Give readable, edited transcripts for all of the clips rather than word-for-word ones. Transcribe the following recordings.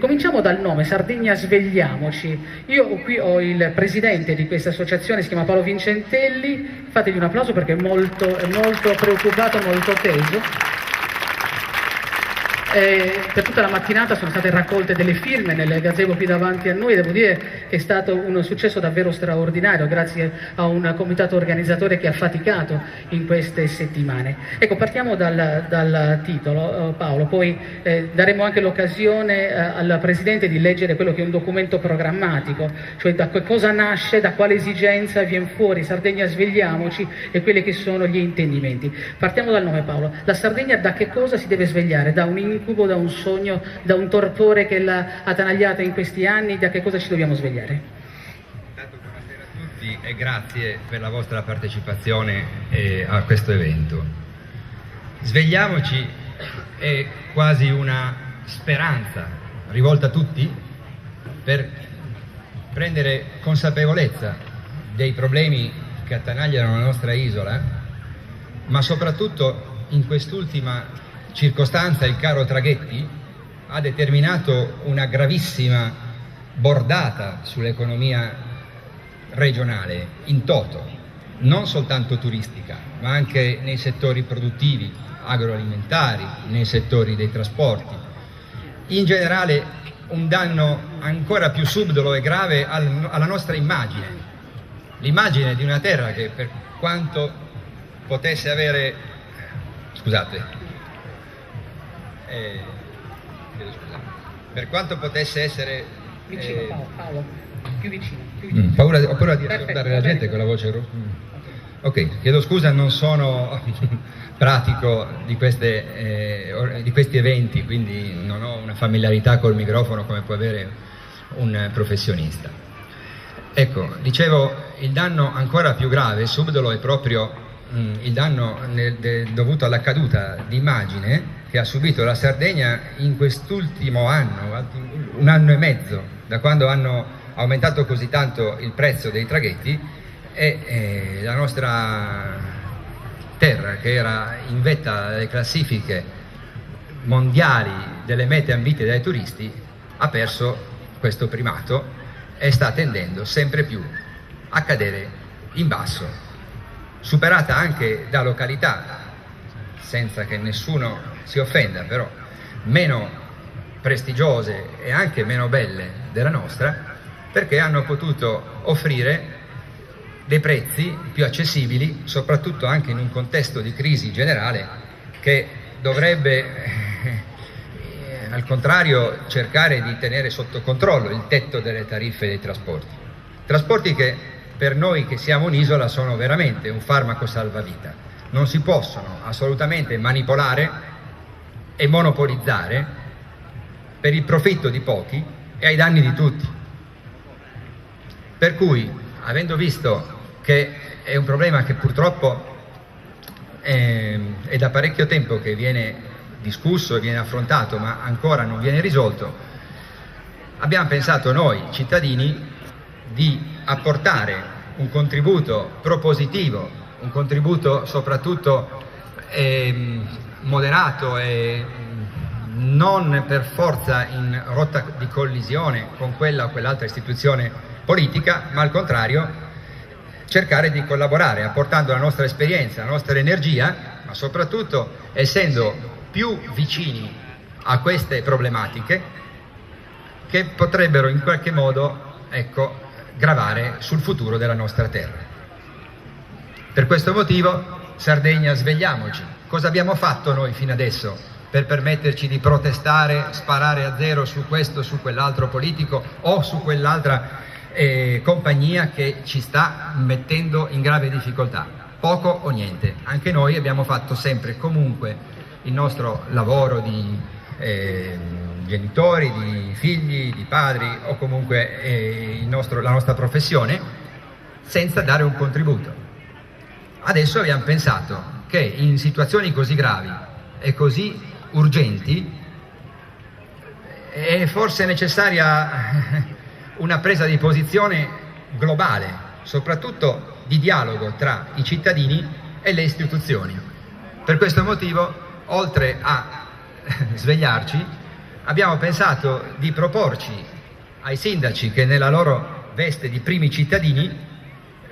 Cominciamo dal nome, Sardegna Svegliamoci. Io qui ho il presidente di questa associazione, si chiama Paolo Vincentelli, fategli un applauso perché è molto preoccupato, molto teso. Per tutta la mattinata sono state raccolte delle firme nel gazebo qui davanti a noi. Devo dire che è stato un successo davvero straordinario grazie a un comitato organizzatore che ha faticato in queste settimane. Ecco, partiamo dal titolo, Paolo, poi daremo anche l'occasione al Presidente di leggere quello che è un documento programmatico, cioè da che cosa nasce, da quale esigenza viene fuori Sardegna Svegliamoci e quelli che sono gli intendimenti. Partiamo dal nome, Paolo. La Sardegna da che cosa si deve svegliare? Da un incubo, da un sogno, da un torpore che l'ha attanagliata in questi anni? Da che cosa ci dobbiamo svegliare? Intanto buonasera a tutti e grazie per la vostra partecipazione a questo evento. Svegliamoci è quasi una speranza rivolta a tutti per prendere consapevolezza dei problemi che attanagliano la nostra isola, ma soprattutto in quest'ultima circostanza il caro traghetti ha determinato una gravissima bordata sull'economia regionale in toto, non soltanto turistica, ma anche nei settori produttivi, agroalimentari, nei settori dei trasporti. In generale un danno ancora più subdolo e grave alla nostra immagine, l'immagine di una terra che per quanto potesse avere, per quanto potesse essere vicino, Paolo, più vicino. Ho paura di ascoltare la gente con la voce ok, chiedo scusa, non sono pratico di questi eventi, quindi non ho una familiarità col microfono come può avere un professionista. Ecco, dicevo, il danno ancora più grave, subdolo, è proprio il danno dovuto alla caduta di immagine che ha subito la Sardegna in quest'ultimo anno, un anno e mezzo, da quando hanno aumentato così tanto il prezzo dei traghetti, e la nostra terra, che era in vetta alle classifiche mondiali delle mete ambite dai turisti, ha perso questo primato e sta tendendo sempre più a cadere in basso, superata anche da località, senza che nessuno si offenda, però meno prestigiose e anche meno belle della nostra, perché hanno potuto offrire dei prezzi più accessibili, soprattutto anche in un contesto di crisi generale che dovrebbe al contrario cercare di tenere sotto controllo il tetto delle tariffe dei trasporti che per noi che siamo un'isola sono veramente un farmaco salvavita. Non si possono assolutamente manipolare e monopolizzare per il profitto di pochi e ai danni di tutti. Per cui, avendo visto che è un problema che purtroppo è da parecchio tempo che viene discusso e viene affrontato, ma ancora non viene risolto, abbiamo pensato noi cittadini di apportare un contributo propositivo, un contributo soprattutto moderato e non per forza in rotta di collisione con quella o quell'altra istituzione politica, ma al contrario cercare di collaborare apportando la nostra esperienza, la nostra energia, ma soprattutto essendo più vicini a queste problematiche che potrebbero in qualche modo, gravare sul futuro della nostra terra. Per questo motivo, Sardegna Svegliamoci. Cosa abbiamo fatto noi fino adesso per permetterci di protestare, sparare a zero su questo, su quell'altro politico o su quell'altra compagnia che ci sta mettendo in grave difficoltà? Poco o niente. Anche noi abbiamo fatto sempre comunque il nostro lavoro di genitori, di figli, di padri o comunque la nostra professione senza dare un contributo. Adesso abbiamo pensato che in situazioni così gravi e così urgenti è forse necessaria una presa di posizione globale, soprattutto di dialogo tra i cittadini e le istituzioni. Per questo motivo, oltre a svegliarci, abbiamo pensato di proporci ai sindaci che nella loro veste di primi cittadini,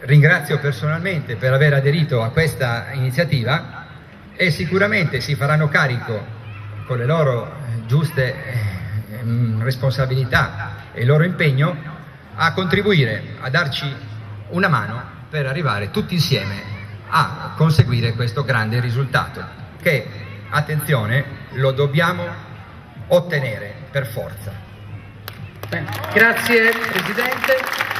ringrazio personalmente per aver aderito a questa iniziativa, e sicuramente si faranno carico con le loro giuste responsabilità e il loro impegno a contribuire, a darci una mano per arrivare tutti insieme a conseguire questo grande risultato che, attenzione, lo dobbiamo ottenere per forza. Bene, grazie Presidente.